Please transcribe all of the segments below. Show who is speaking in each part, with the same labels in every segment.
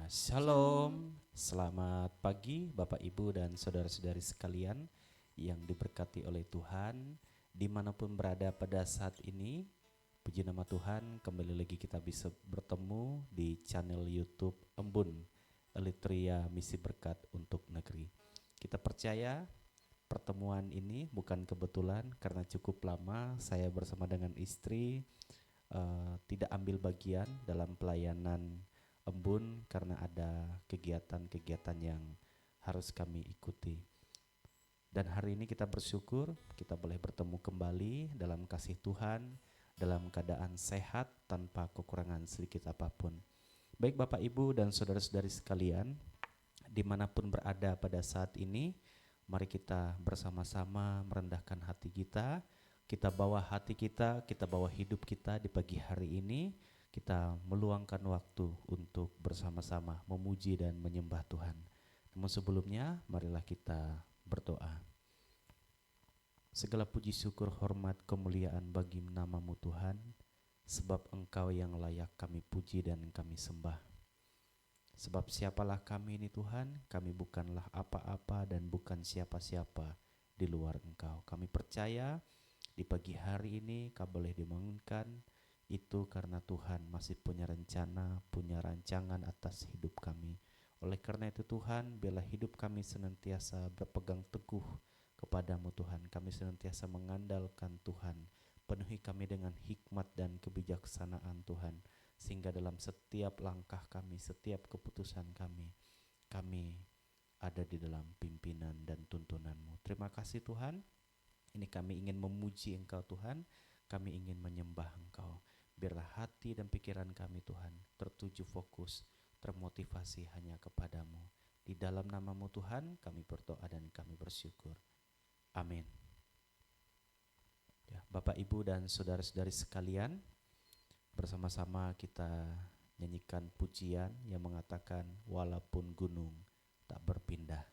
Speaker 1: Shalom, selamat pagi Bapak Ibu dan saudara-saudari sekalian yang diberkati oleh Tuhan dimanapun berada pada saat ini. Puji nama Tuhan, kembali lagi kita bisa bertemu di channel YouTube Embun Elitria Misi Berkat untuk Negeri. Kita percaya pertemuan ini bukan kebetulan karena cukup lama saya bersama dengan istri tidak ambil bagian dalam pelayanan Embun karena ada kegiatan-kegiatan yang harus kami ikuti. Dan hari ini kita bersyukur kita boleh bertemu kembali dalam kasih Tuhan, dalam keadaan sehat tanpa kekurangan sedikit apapun. Baik Bapak Ibu dan saudara-saudari sekalian, dimanapun berada pada saat ini, mari kita bersama-sama merendahkan hati kita bawa hati kita bawa hidup kita di pagi hari ini. Kita meluangkan waktu untuk bersama-sama memuji dan menyembah Tuhan. Namun sebelumnya, marilah kita berdoa. Segala puji syukur hormat kemuliaan bagi nama-Mu Tuhan, sebab Engkau yang layak kami puji dan kami sembah. Sebab siapalah kami ini Tuhan, kami bukanlah apa-apa dan bukan siapa-siapa di luar Engkau. Kami percaya di pagi hari ini Kau boleh dibangunkan, itu karena Tuhan masih punya rencana, punya rancangan atas hidup kami. Oleh karena itu Tuhan, biarlah hidup kami senantiasa berpegang teguh kepadamu Tuhan. Kami senantiasa mengandalkan Tuhan. Penuhi kami dengan hikmat dan kebijaksanaan Tuhan, sehingga dalam setiap langkah kami, setiap keputusan kami ada di dalam pimpinan dan tuntunanmu. Terima kasih Tuhan. Ini kami ingin memuji Engkau Tuhan, kami ingin menyembah Engkau. Biarlah hati dan pikiran kami Tuhan tertuju fokus, termotivasi hanya kepadamu. Di dalam nama-Mu Tuhan kami berdoa dan kami bersyukur. Amin. Ya, Bapak Ibu dan saudara-saudari sekalian, bersama-sama kita nyanyikan pujian yang mengatakan walaupun gunung tak berpindah.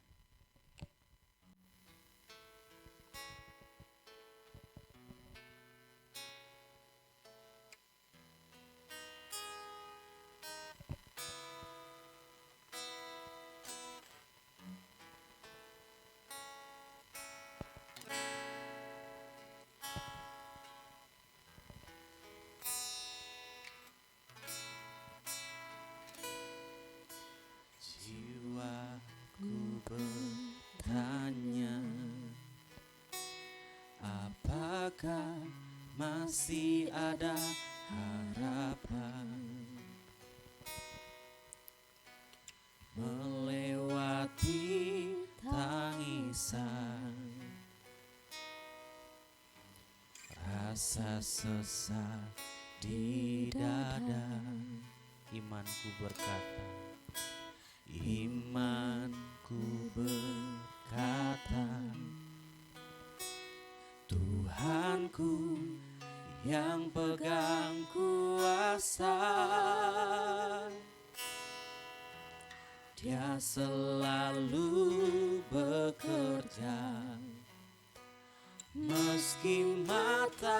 Speaker 1: Jiwaku bertanya, apakah masih ada harapan melewati tangisan, rasa sesak di dada. Imanku berkata, Tuhanku yang pegang kuasa, Dia selalu bekerja meski mataku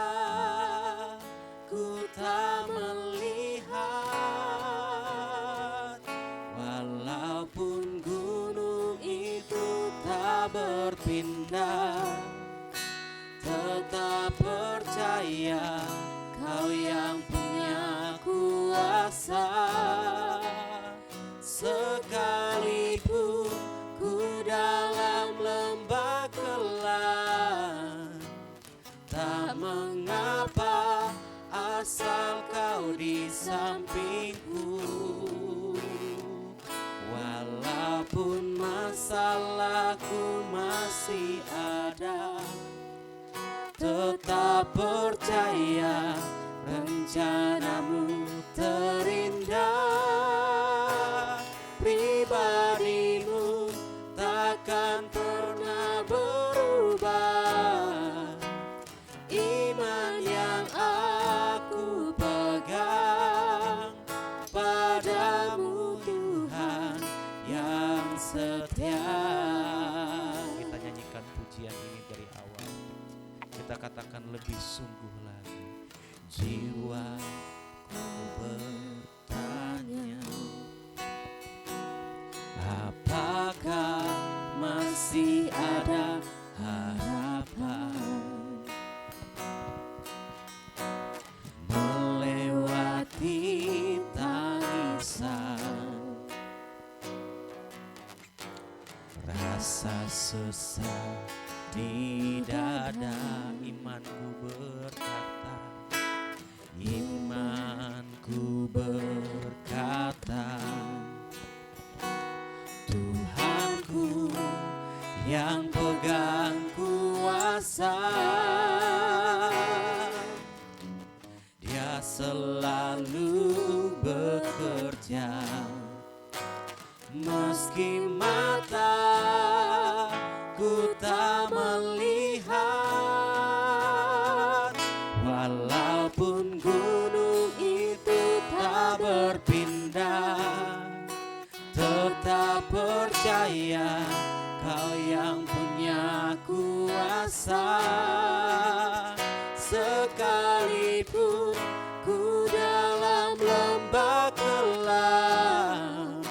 Speaker 1: tak melihat. Walaupun gunung itu tak berpindah, tetap percaya Kau yang punya kuasa. Sekalipun ku dalam lembah gelap, tak mengapa asal Kau di sampingku. Walaupun masalahku masih ada, tetap percaya rencana-Mu terindah. Pribadi-Mu takkan pernah berubah. Iman yang aku pegang padamu Tuhan yang setia. Kita nyanyikan pujian ini dari awal. Kita katakan lebih sungguh lagi. Jiwaku bertanya, rasa sesak di dada. Imanku berkata, imanku berkata, Tuhanku yang pegang kuasa, Dia selalu bekerja. Meski mataku tak melihat, walaupun gunung itu tak berpindah, tetap percaya Kau yang punya kuasa. Sekalipun ku dalam lembah gelap,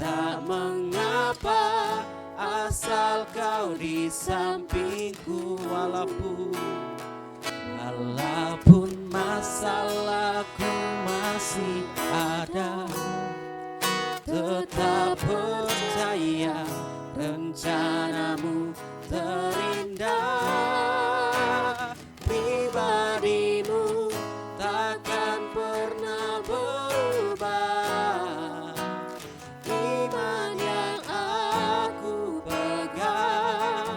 Speaker 1: tak mengapa asal Kau di sampingku. Walaupun masalahku masih ada, tetap percaya rencanamu terindah. Pribadimu takkan pernah berubah. Iman yang aku pegang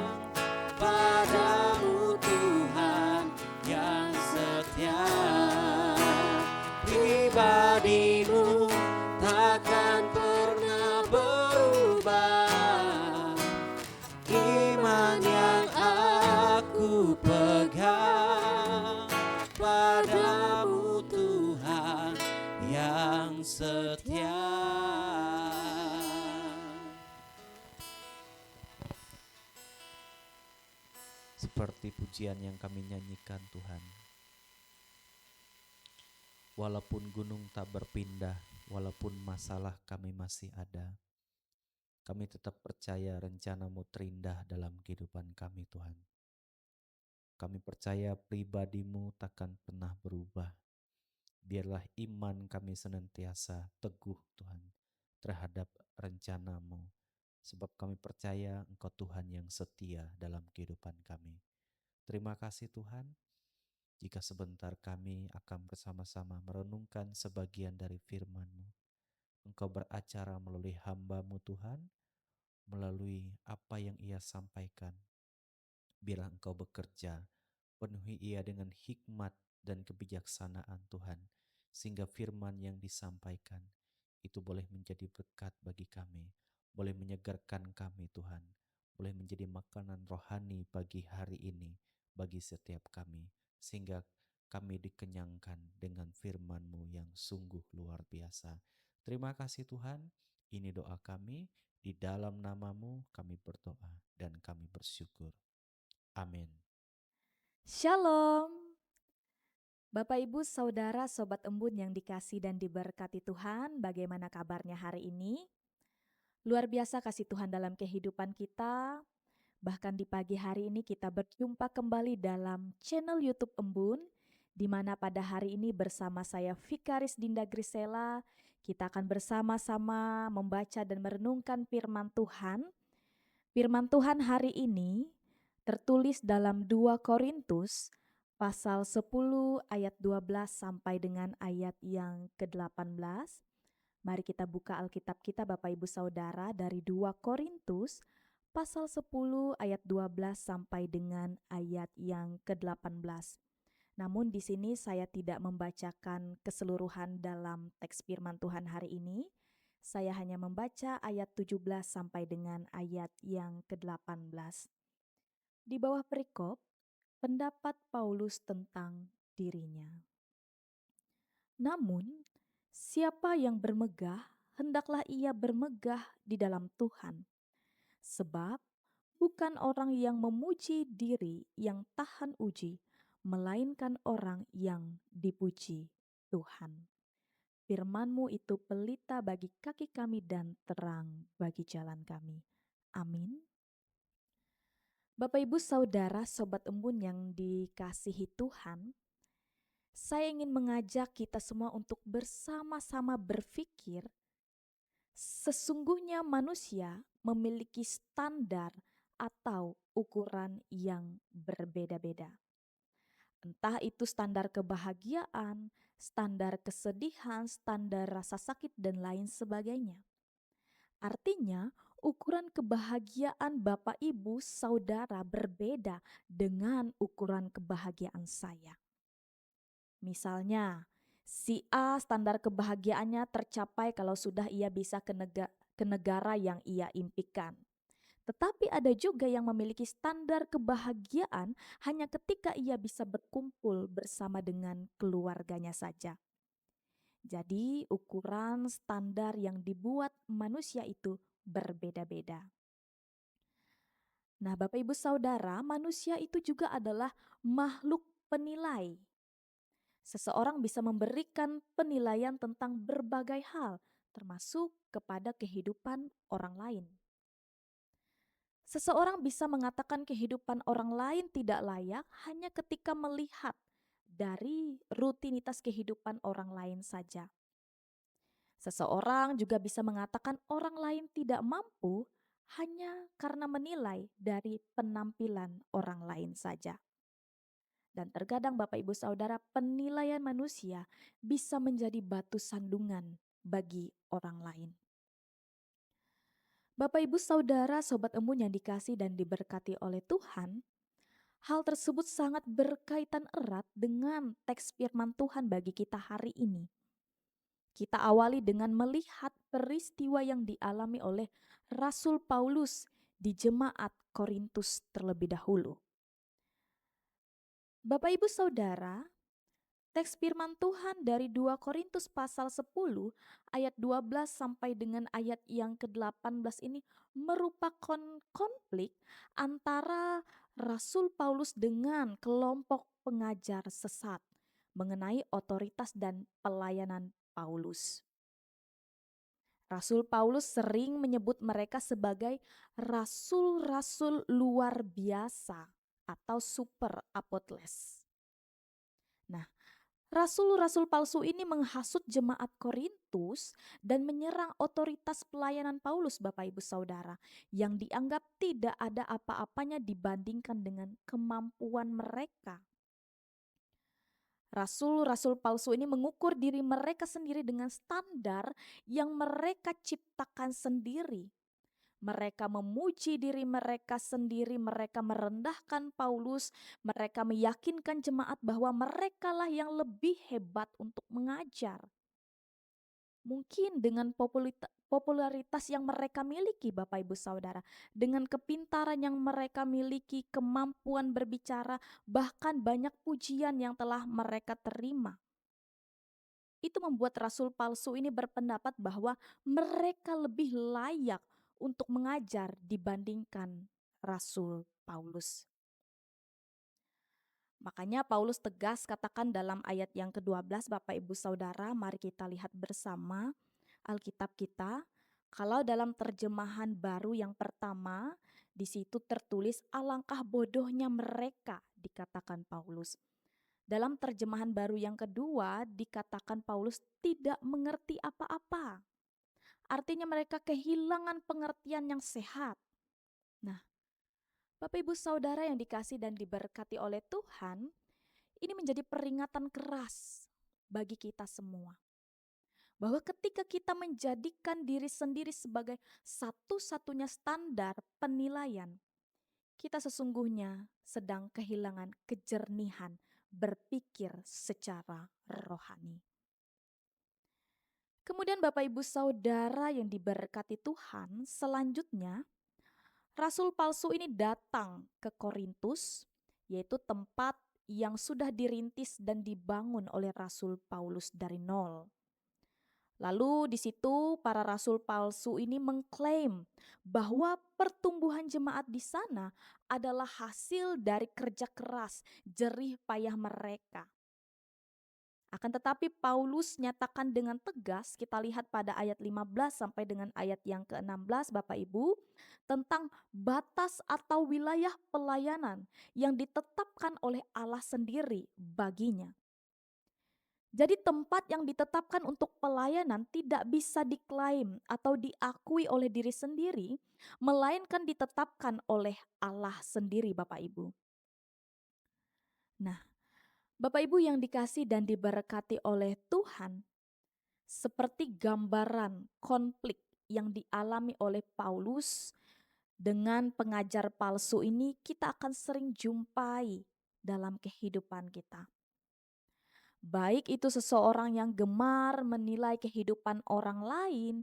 Speaker 1: padamu, Tuhan yang setia. Pribadimu takkan pernah berubah. Iman yang aku pegang padamu, Tuhan yang setia. Seperti pujian yang kami nyanyikan, Tuhan, walaupun gunung tak berpindah, walaupun masalah kami masih ada, kami tetap percaya rencana-Mu terindah dalam kehidupan kami, Tuhan. Kami percaya pribadi-Mu takkan pernah berubah. Biarlah iman kami senantiasa teguh, Tuhan, terhadap rencana-Mu. Sebab kami percaya Engkau Tuhan yang setia dalam kehidupan kami. Terima kasih Tuhan, jika sebentar kami akan bersama-sama merenungkan sebagian dari firman-Mu. Engkau beracara melalui hamba-Mu Tuhan, melalui apa yang ia sampaikan. Biarlah Engkau bekerja, penuhi ia dengan hikmat dan kebijaksanaan Tuhan, sehingga firman yang disampaikan itu boleh menjadi berkat bagi kami, boleh menyegarkan kami Tuhan, boleh menjadi makanan rohani bagi hari ini, bagi setiap kami, sehingga kami dikenyangkan dengan firman-Mu yang sungguh luar biasa. Terima kasih Tuhan, ini doa kami, di dalam nama-Mu kami berdoa dan kami bersyukur. Amin.
Speaker 2: Shalom, Bapak Ibu Saudara Sobat Embun yang dikasih dan diberkati Tuhan, bagaimana kabarnya hari ini? Luar biasa kasih Tuhan dalam kehidupan kita. Bahkan di pagi hari ini kita berjumpa kembali dalam channel YouTube Embun, di mana pada hari ini bersama saya Vikaris Dinda Grisela, kita akan bersama-sama membaca dan merenungkan firman Tuhan. Firman Tuhan hari ini tertulis dalam 2 Korintus pasal 10 ayat 12 sampai dengan ayat yang ke-18. Mari kita buka Alkitab kita Bapak Ibu Saudara dari 2 Korintus pasal 10 ayat 12 sampai dengan ayat yang ke-18. Namun di sini saya tidak membacakan keseluruhan dalam teks firman Tuhan hari ini. Saya hanya membaca ayat 17 sampai dengan ayat yang ke-18. Di bawah perikop, pendapat Paulus tentang dirinya. Namun, siapa yang bermegah, hendaklah ia bermegah di dalam Tuhan. Sebab, bukan orang yang memuji diri yang tahan uji, melainkan orang yang dipuji Tuhan. Firman-Mu itu pelita bagi kaki kami dan terang bagi jalan kami. Amin. Bapak Ibu Saudara Sobat Embun yang dikasihi Tuhan, saya ingin mengajak kita semua untuk bersama-sama berpikir Sesungguhnya manusia memiliki standar atau ukuran yang berbeda-beda. Entah itu standar kebahagiaan, standar kesedihan, standar rasa sakit, dan lain sebagainya. Artinya, ukuran kebahagiaan Bapak, Ibu, Saudara berbeda dengan ukuran kebahagiaan saya. Misalnya, si A standar kebahagiaannya tercapai kalau sudah ia bisa ke negara yang ia impikan. Tetapi ada juga yang memiliki standar kebahagiaan hanya ketika ia bisa berkumpul bersama dengan keluarganya saja. Jadi, ukuran standar yang dibuat manusia itu berbeda-beda. Nah, Bapak Ibu Saudara, manusia itu juga adalah makhluk penilai. Seseorang bisa memberikan penilaian tentang berbagai hal, termasuk kepada kehidupan orang lain. Seseorang bisa mengatakan kehidupan orang lain tidak layak hanya ketika melihat dari rutinitas kehidupan orang lain saja. Seseorang juga bisa mengatakan orang lain tidak mampu hanya karena menilai dari penampilan orang lain saja. Dan terkadang Bapak Ibu Saudara, penilaian manusia bisa menjadi batu sandungan bagi orang lain. Bapak Ibu Saudara, Sobat Embun yang dikasih dan diberkati oleh Tuhan, hal tersebut sangat berkaitan erat dengan teks firman Tuhan bagi kita hari ini. Kita awali dengan melihat peristiwa yang dialami oleh Rasul Paulus di jemaat Korintus terlebih dahulu. Bapak Ibu Saudara, teks firman Tuhan dari 2 Korintus pasal 10 ayat 12 sampai dengan ayat yang ke-18 ini merupakan konflik antara Rasul Paulus dengan kelompok pengajar sesat mengenai otoritas dan pelayanan Paulus. Rasul Paulus sering menyebut mereka sebagai rasul-rasul luar biasa atau super apostoles. Nah, rasul-rasul palsu ini menghasut jemaat Korintus dan menyerang otoritas pelayanan Paulus, Bapak Ibu Saudara, yang dianggap tidak ada apa-apanya dibandingkan dengan kemampuan mereka. Rasul-rasul palsu ini mengukur diri mereka sendiri dengan standar yang mereka ciptakan sendiri. Mereka memuji diri mereka sendiri, mereka merendahkan Paulus, mereka meyakinkan jemaat bahwa merekalah yang lebih hebat untuk mengajar. Mungkin dengan popularitas yang mereka miliki, Bapak Ibu Saudara, dengan kepintaran yang mereka miliki, kemampuan berbicara, bahkan banyak pujian yang telah mereka terima. Itu membuat rasul palsu ini berpendapat bahwa mereka lebih layak untuk mengajar dibandingkan Rasul Paulus. Makanya Paulus tegas katakan dalam ayat yang ke-12, Bapak Ibu Saudara, mari kita lihat bersama Alkitab kita. Kalau dalam terjemahan baru yang pertama, di situ tertulis alangkah bodohnya mereka, dikatakan Paulus. Dalam terjemahan baru yang kedua dikatakan Paulus tidak mengerti apa-apa. Artinya mereka kehilangan pengertian yang sehat. Nah, Bapak Ibu Saudara yang dikasih dan diberkati oleh Tuhan, ini menjadi peringatan keras bagi kita semua. Bahwa ketika kita menjadikan diri sendiri sebagai satu-satunya standar penilaian, kita sesungguhnya sedang kehilangan kejernihan berpikir secara rohani. Kemudian Bapak Ibu Saudara yang diberkati Tuhan, selanjutnya Rasul palsu ini datang ke Korintus, yaitu tempat yang sudah dirintis dan dibangun oleh Rasul Paulus dari nol. Lalu di situ para rasul palsu ini mengklaim bahwa pertumbuhan jemaat di sana adalah hasil dari kerja keras, jerih payah mereka. Akan tetapi Paulus nyatakan dengan tegas, kita lihat pada ayat 15 sampai dengan ayat yang ke-16 Bapak Ibu, tentang batas atau wilayah pelayanan yang ditetapkan oleh Allah sendiri baginya. Jadi tempat yang ditetapkan untuk pelayanan tidak bisa diklaim atau diakui oleh diri sendiri, melainkan ditetapkan oleh Allah sendiri Bapak Ibu. Nah, Bapak Ibu yang dikasih dan diberkati oleh Tuhan, seperti gambaran konflik yang dialami oleh Paulus dengan pengajar palsu ini, kita akan sering jumpai dalam kehidupan kita. Baik itu seseorang yang gemar menilai kehidupan orang lain,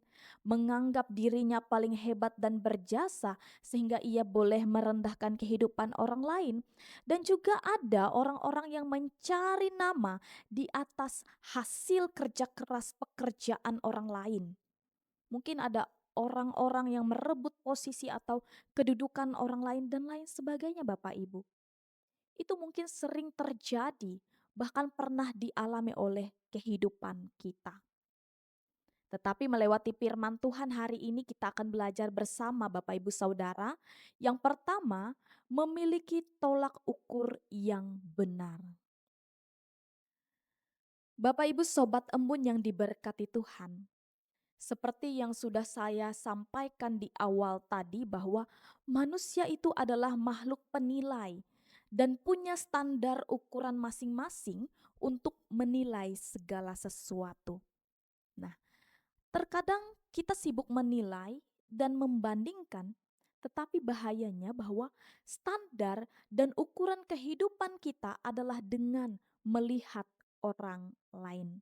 Speaker 2: menganggap dirinya paling hebat dan berjasa sehingga ia boleh merendahkan kehidupan orang lain. Dan juga ada orang-orang yang mencari nama di atas hasil kerja keras pekerjaan orang lain. Mungkin ada orang-orang yang merebut posisi atau kedudukan orang lain dan lain sebagainya Bapak Ibu. Itu mungkin sering terjadi, bahkan pernah dialami oleh kehidupan kita. Tetapi melewati firman Tuhan hari ini kita akan belajar bersama Bapak Ibu Saudara. Yang pertama, memiliki tolak ukur yang benar. Bapak Ibu Sobat Embun yang diberkati Tuhan. Seperti yang sudah saya sampaikan di awal tadi bahwa manusia itu adalah makhluk penilai dan punya standar ukuran masing-masing untuk menilai segala sesuatu. Nah, terkadang kita sibuk menilai dan membandingkan, tetapi bahayanya bahwa standar dan ukuran kehidupan kita adalah dengan melihat orang lain.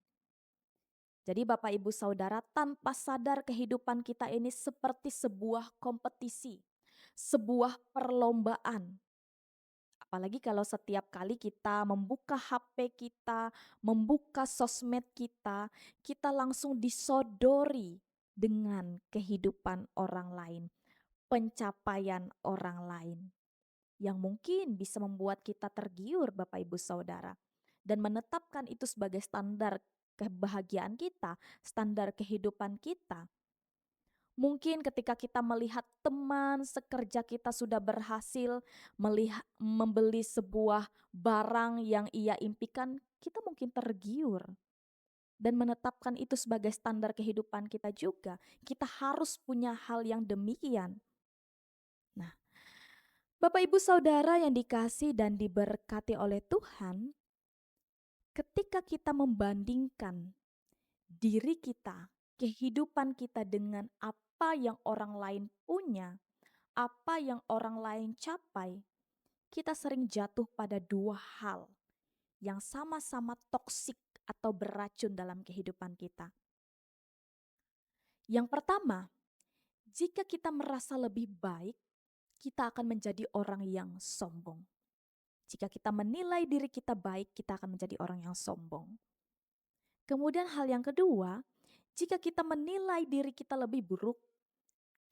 Speaker 2: Jadi Bapak Ibu Saudara, tanpa sadar kehidupan kita ini seperti sebuah kompetisi, sebuah perlombaan. Apalagi kalau setiap kali kita membuka HP kita, membuka sosmed kita langsung disodori dengan kehidupan orang lain, pencapaian orang lain. Yang mungkin bisa membuat kita tergiur Bapak Ibu Saudara. Dan menetapkan itu sebagai standar kebahagiaan kita, standar kehidupan kita. Mungkin ketika kita melihat teman sekerja kita sudah berhasil membeli sebuah barang yang ia impikan, kita mungkin tergiur. Dan menetapkan itu sebagai standar kehidupan kita juga. Kita harus punya hal yang demikian. Nah, Bapak Ibu Saudara yang dikasih dan diberkati oleh Tuhan, ketika kita membandingkan diri kita, kehidupan kita dengan apa yang orang lain punya, apa yang orang lain capai, kita sering jatuh pada dua hal yang sama-sama toksik atau beracun dalam kehidupan kita. Yang pertama, jika kita merasa lebih baik, kita akan menjadi orang yang sombong. Jika kita menilai diri kita baik, kita akan menjadi orang yang sombong. Kemudian hal yang kedua, jika kita menilai diri kita lebih buruk,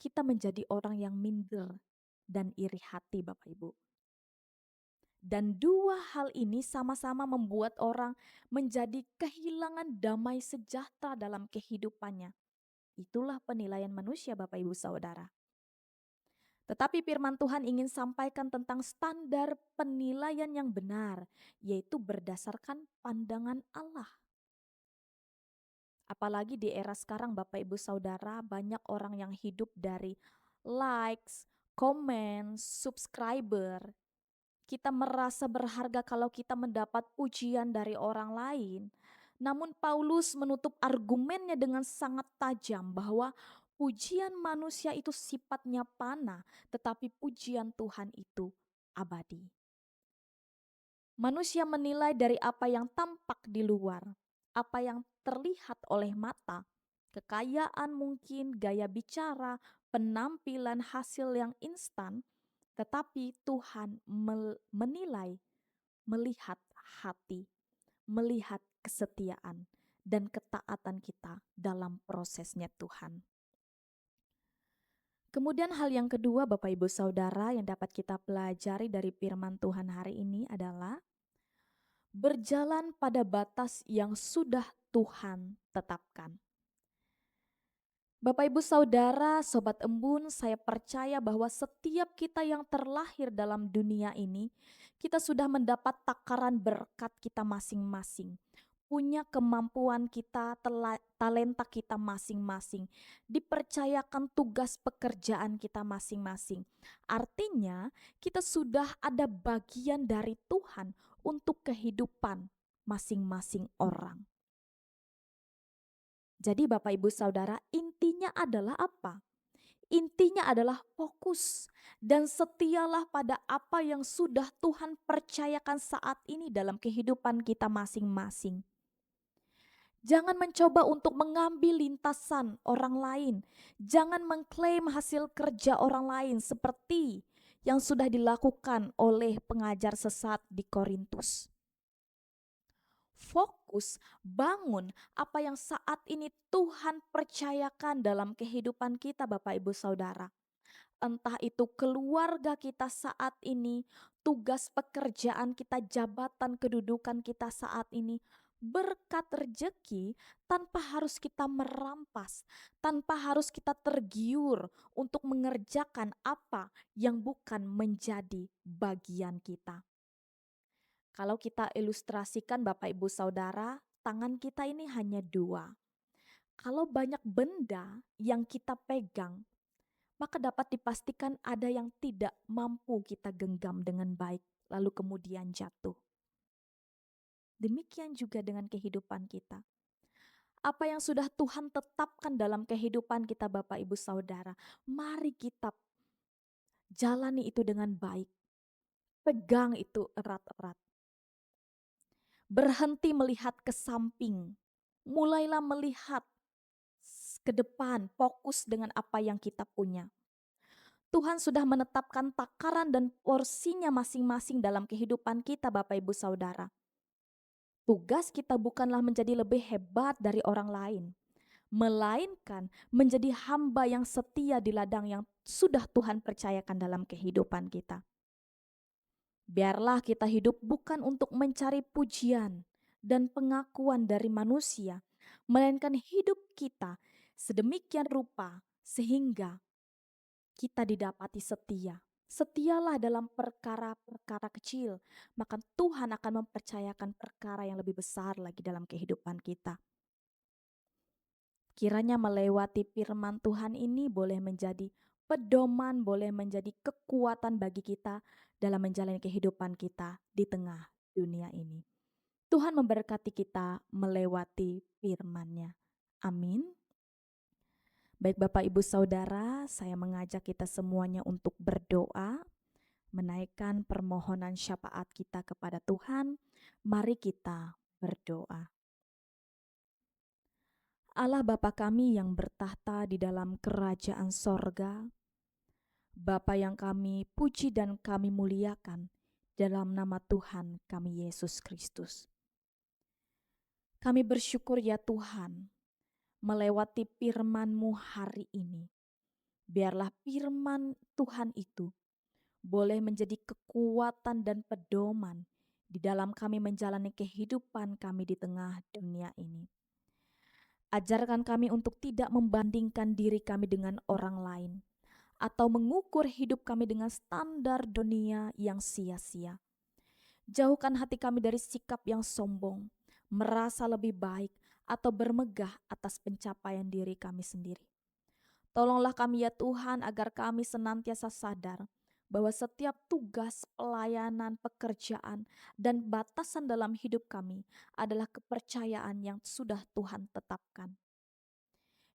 Speaker 2: kita menjadi orang yang minder dan iri hati Bapak Ibu. Dan dua hal ini sama-sama membuat orang menjadi kehilangan damai sejahtera dalam kehidupannya. Itulah penilaian manusia Bapak Ibu Saudara. Tetapi firman Tuhan ingin sampaikan tentang standar penilaian yang benar, yaitu berdasarkan pandangan Allah. Apalagi di era sekarang Bapak Ibu Saudara, banyak orang yang hidup dari likes, komen, subscriber. Kita merasa berharga kalau kita mendapat pujian dari orang lain. Namun Paulus menutup argumennya dengan sangat tajam bahwa pujian manusia itu sifatnya panah, tetapi pujian Tuhan itu abadi. Manusia menilai dari apa yang tampak di luar, apa yang terlihat oleh mata, kekayaan mungkin, gaya bicara, penampilan hasil yang instan, tetapi Tuhan menilai, melihat hati, melihat kesetiaan dan ketaatan kita dalam prosesnya Tuhan. Kemudian hal yang kedua Bapak Ibu Saudara yang dapat kita pelajari dari firman Tuhan hari ini adalah berjalan pada batas yang sudah Tuhan tetapkan. Bapak Ibu Saudara, Sobat Embun, saya percaya bahwa setiap kita yang terlahir dalam dunia ini, kita sudah mendapat takaran berkat kita masing-masing. punya kemampuan kita, talenta kita masing-masing, dipercayakan tugas pekerjaan kita masing-masing. Artinya, kita sudah ada bagian dari Tuhan untuk kehidupan masing-masing orang. Jadi, Bapak, Ibu, Saudara, intinya adalah apa? Intinya adalah fokus dan setialah pada apa yang sudah Tuhan percayakan saat ini dalam kehidupan kita masing-masing. Jangan mencoba untuk mengambil lintasan orang lain. Jangan mengklaim hasil kerja orang lain seperti yang sudah dilakukan oleh pengajar sesat di Korintus. Fokus, bangun apa yang saat ini Tuhan percayakan dalam kehidupan kita, Bapak, Ibu, Saudara. Entah itu keluarga kita saat ini, tugas pekerjaan kita, jabatan kedudukan kita saat ini, berkat rejeki tanpa harus kita merampas, tanpa harus kita tergiur untuk mengerjakan apa yang bukan menjadi bagian kita. Kalau kita ilustrasikan, Bapak, Ibu, Saudara, tangan kita ini hanya dua. Kalau banyak benda yang kita pegang, maka dapat dipastikan ada yang tidak mampu kita genggam dengan baik, lalu kemudian jatuh. Demikian juga dengan kehidupan kita. Apa yang sudah Tuhan tetapkan dalam kehidupan kita, Bapak, Ibu, Saudara, mari kita jalani itu dengan baik. Pegang itu erat-erat. Berhenti melihat ke samping. Mulailah melihat ke depan, fokus dengan apa yang kita punya. Tuhan sudah menetapkan takaran dan porsinya masing-masing dalam kehidupan kita, Bapak, Ibu, Saudara. Tugas kita bukanlah menjadi lebih hebat dari orang lain, melainkan menjadi hamba yang setia di ladang yang sudah Tuhan percayakan dalam kehidupan kita. Biarlah kita hidup bukan untuk mencari pujian dan pengakuan dari manusia, melainkan hidup kita sedemikian rupa sehingga kita didapati setia. Setialah dalam perkara-perkara kecil, maka Tuhan akan mempercayakan perkara yang lebih besar lagi dalam kehidupan kita. Kiranya melewati firman Tuhan ini boleh menjadi pedoman, boleh menjadi kekuatan bagi kita dalam menjalani kehidupan kita di tengah dunia ini. Tuhan memberkati kita melewati firman-Nya. Amin. Baik Bapak, Ibu, Saudara, saya mengajak kita semuanya untuk berdoa, menaikkan permohonan syafaat kita kepada Tuhan. Mari kita berdoa. Allah Bapa kami yang bertahta di dalam kerajaan sorga, Bapa yang kami puji dan kami muliakan dalam nama Tuhan kami Yesus Kristus. Kami bersyukur ya Tuhan, melewati firman-Mu hari ini. Biarlah firman Tuhan itu boleh menjadi kekuatan dan pedoman di dalam kami menjalani kehidupan kami di tengah dunia ini. Ajarkan kami untuk tidak membandingkan diri kami dengan orang lain, atau mengukur hidup kami dengan standar dunia yang sia-sia. Jauhkan hati kami dari sikap yang sombong, merasa lebih baik, atau bermegah atas pencapaian diri kami sendiri. Tolonglah kami ya Tuhan agar kami senantiasa sadar bahwa setiap tugas, pelayanan, pekerjaan, dan batasan dalam hidup kami adalah kepercayaan yang sudah Tuhan tetapkan.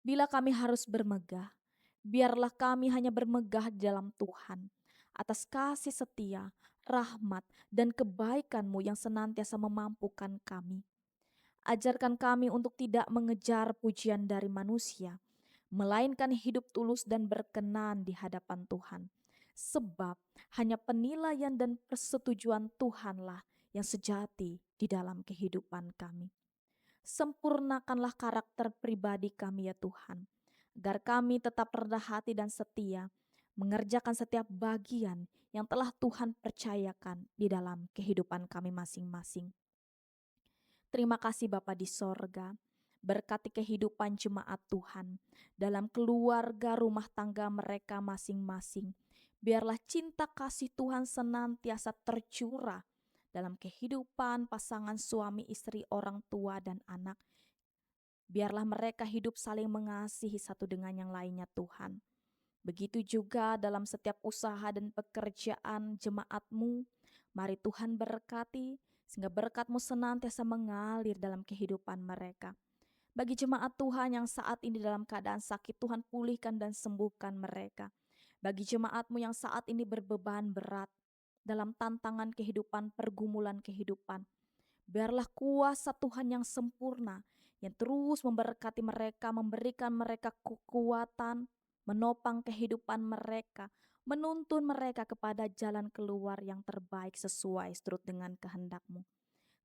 Speaker 2: Bila kami harus bermegah, biarlah kami hanya bermegah di dalam Tuhan, atas kasih setia, rahmat, dan kebaikan-Mu yang senantiasa memampukan kami. Ajarkan kami untuk tidak mengejar pujian dari manusia, melainkan hidup tulus dan berkenan di hadapan Tuhan. Sebab hanya penilaian dan persetujuan Tuhanlah yang sejati di dalam kehidupan kami. Sempurnakanlah karakter pribadi kami ya Tuhan, agar kami tetap rendah hati dan setia, mengerjakan setiap bagian yang telah Tuhan percayakan di dalam kehidupan kami masing-masing. Terima kasih Bapa di sorga, berkati kehidupan jemaat Tuhan, dalam keluarga rumah tangga mereka masing-masing. Biarlah cinta kasih Tuhan senantiasa tercurah dalam kehidupan pasangan suami istri, orang tua dan anak. Biarlah mereka hidup saling mengasihi satu dengan yang lainnya Tuhan. Begitu juga dalam setiap usaha dan pekerjaan jemaat-Mu. Mari Tuhan berkati, sehingga berkat-Mu senantiasa mengalir dalam kehidupan mereka. Bagi jemaat Tuhan yang saat ini dalam keadaan sakit, Tuhan pulihkan dan sembuhkan mereka. Bagi jemaat-Mu yang saat ini berbeban berat dalam tantangan kehidupan, pergumulan kehidupan, biarlah kuasa Tuhan yang sempurna, yang terus memberkati mereka, memberikan mereka kekuatan, menopang kehidupan mereka, menuntun mereka kepada jalan keluar yang terbaik sesuai seturut dengan kehendak-Mu.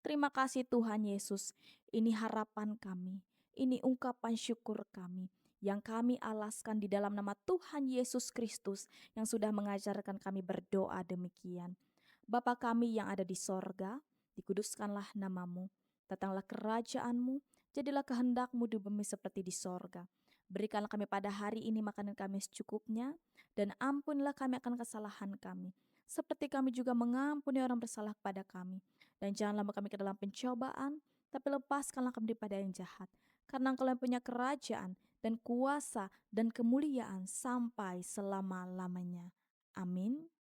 Speaker 2: Terima kasih Tuhan Yesus, ini harapan kami, ini ungkapan syukur kami, yang kami alaskan di dalam nama Tuhan Yesus Kristus yang sudah mengajarkan kami berdoa demikian. Bapa kami yang ada di sorga, dikuduskanlah namamu, datanglah kerajaan-Mu, jadilah kehendak-Mu di bumi seperti di sorga. Berikanlah kami pada hari ini makanan kami secukupnya, dan ampunilah kami akan kesalahan kami, seperti kami juga mengampuni orang bersalah kepada kami. Dan janganlah membawa kami ke dalam pencobaan, tapi lepaskanlah kami daripada yang jahat. Karena Engkau yang punya kerajaan dan kuasa dan kemuliaan sampai selama-lamanya. Amin.